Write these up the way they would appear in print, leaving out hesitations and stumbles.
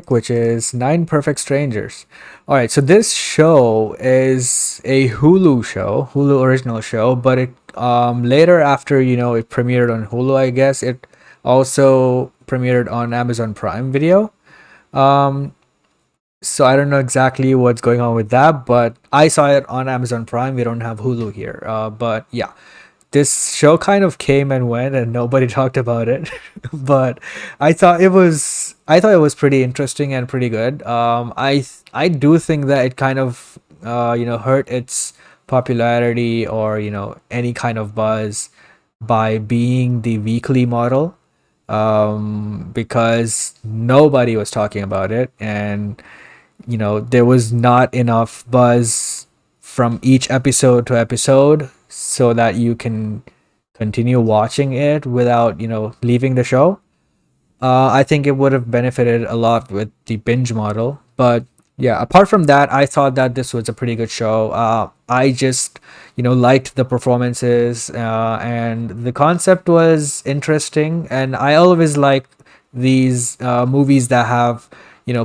which is Nine Perfect Strangers. All right, so this show is a Hulu show, Hulu original show, but it later after it premiered on Hulu, I guess it also premiered on Amazon Prime Video. Um, so I don't know exactly what's going on with that, but I saw it on Amazon Prime. We don't have Hulu here, but yeah, this show kind of came and went and nobody talked about it. But I thought it was pretty interesting and pretty good. I do think that it kind of hurt its popularity or any kind of buzz by being the weekly model, because nobody was talking about it, and there was not enough buzz from each episode to episode so that you can continue watching it without, leaving the show. I think it would have benefited a lot with the binge model. But yeah, apart from that, I thought that this was a pretty good show. I just, liked the performances, and the concept was interesting. And I always like these movies that have,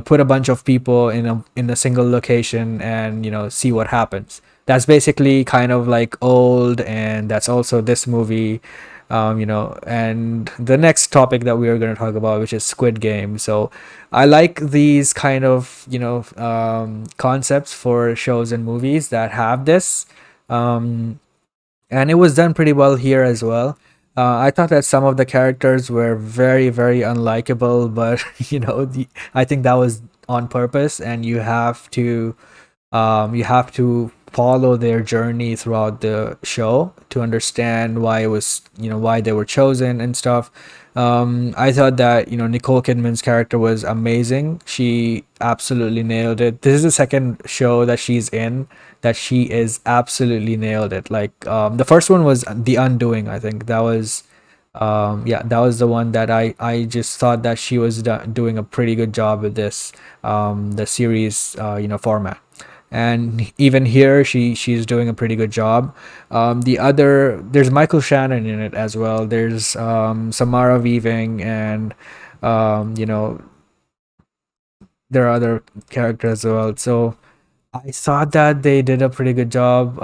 put a bunch of people in a single location and see what happens. That's basically kind of like old, and that's also this movie. And the next topic that we are going to talk about, which is Squid Game. So I like these kind of concepts for shows and movies that have this, um, and it was done pretty well here as well. I thought that some of the characters were very, very unlikable, but I think that was on purpose, and you have to follow their journey throughout the show to understand why it was, why they were chosen and stuff. I thought that Nicole Kidman's character was amazing. She absolutely nailed it. This is the second show that she's in that she is absolutely nailed it. Like, the first one was The Undoing. I think that was, yeah, that was the one that I just thought that she was doing a pretty good job with this, the series format. And even here she's doing a pretty good job. There's Michael Shannon in it as well. There's Samara Weaving, and you know there are other characters as well. So I thought that they did a pretty good job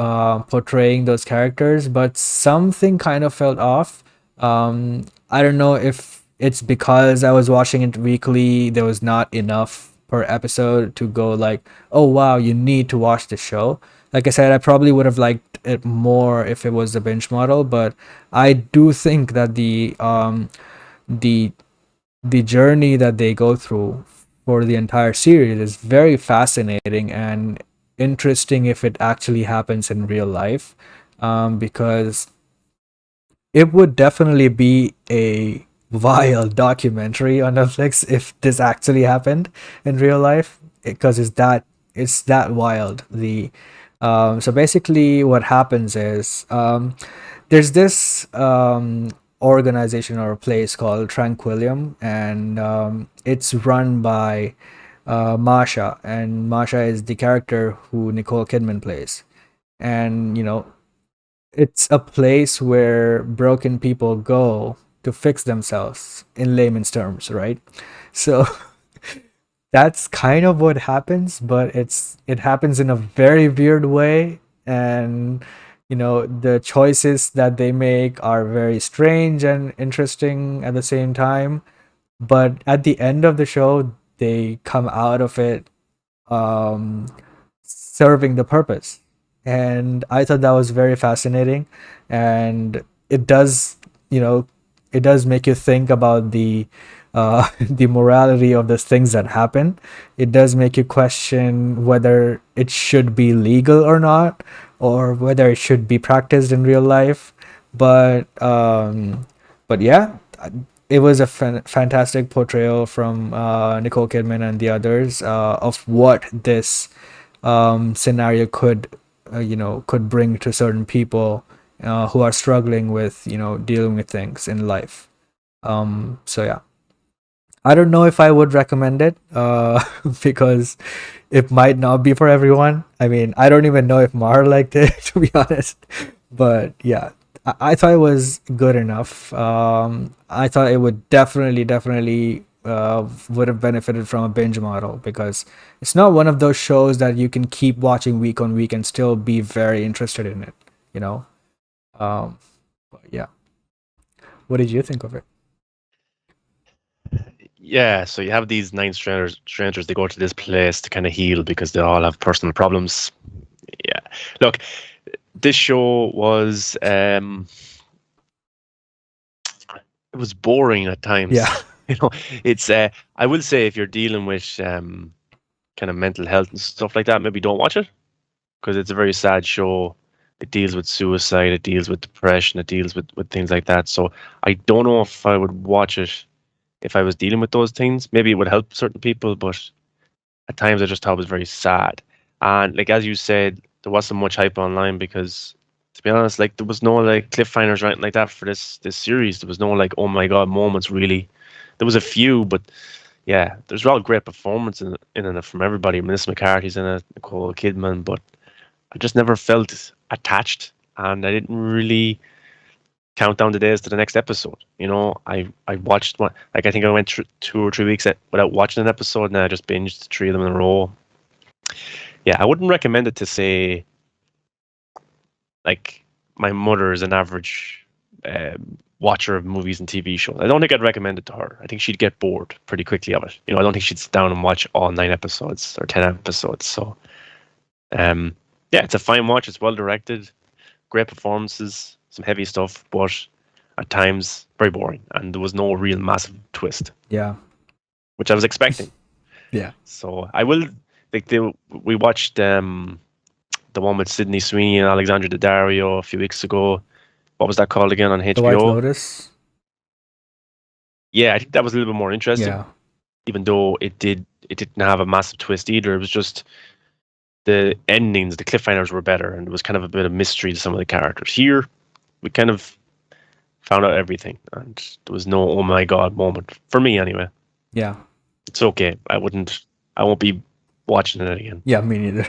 portraying those characters, but something kind of felt off. I don't know if it's because I was watching it weekly. There was not enough per episode to go like, oh wow, you need to watch the show. Like I said, I probably would have liked it more if it was the binge model, but I do think that the the journey that they go through for the entire series is very fascinating and interesting if it actually happens in real life, because it would definitely be a vile documentary on Netflix if this actually happened in real life, because it's that wild. The So basically what happens is, there's this organization or a place called Tranquillium, and it's run by Masha, and Masha is the character who Nicole Kidman plays. And it's a place where broken people go to fix themselves, in layman's terms, right? So that's kind of what happens, but it happens in a very weird way. And the choices that they make are very strange and interesting at the same time. But at the end of the show, they come out of it um serving the purpose. And I thought that was very fascinating. And it does, you know, it does make you think about the morality of the things that happen. It does make you question whether it should be legal or not, or whether it should be practiced in real life. But yeah, it was a fantastic portrayal from Nicole Kidman and the others, of what this scenario could bring to certain people who are struggling with dealing with things in life. So yeah, I don't know if I would recommend it, because it might not be for everyone. I mean, I don't even know if Maher liked it, to be honest. But yeah, I thought it was good enough. I thought it would definitely would have benefited from a binge model, because it's not one of those shows that you can keep watching week on week and still be very interested in it, you know. But yeah, what did you think of it? Yeah, so you have these nine strangers. They go to this place to kind of heal because they all have personal problems. Yeah, look, this show was it was boring at times. Yeah. You know, it's I will say if you're dealing with kind of mental health and stuff like that, maybe don't watch it because it's a very sad show. It deals with suicide, it deals with depression, it deals with things like that. So I don't know if I would watch it if I was dealing with those things. Maybe it would help certain people, but at times I just thought it was very sad. And like as you said, there wasn't much hype online because to be honest, like there was no like cliffhangers or anything like that for this series. There was no like oh my god moments really. There was a few, but yeah, there's all great performance in it from everybody. Melissa McCarthy's in it, Nicole Kidman, but I just never felt attached, and I didn't really count down the days to the next episode. You know, I watched one like I think I went through 2 or 3 weeks without watching an episode, and then I just binged three of them in a row. Yeah, I wouldn't recommend it to say like my mother is an average watcher of movies and TV shows. I don't think I'd recommend it to her. I think she'd get bored pretty quickly of it. You know, I don't think she'd sit down and watch all 9 episodes or 10 episodes. So, um, yeah, it's a fine watch. It's well directed, great performances, some heavy stuff, but at times very boring, and there was no real massive twist, Yeah. which I was expecting. Yeah. So I will like we watched the one with Sydney Sweeney and Alexandra Daddario a few weeks ago. What was that called again on The White HBO? Lotus. Yeah, I think that was a little bit more interesting, Yeah. even though it didn't have a massive twist either. It was just the endings, the cliffhangers were better, and there was kind of a bit of mystery to some of the characters. Here, we kind of found out everything, and there was no oh my god moment for me anyway. Yeah. It's okay. I won't be watching it again. Yeah, me neither.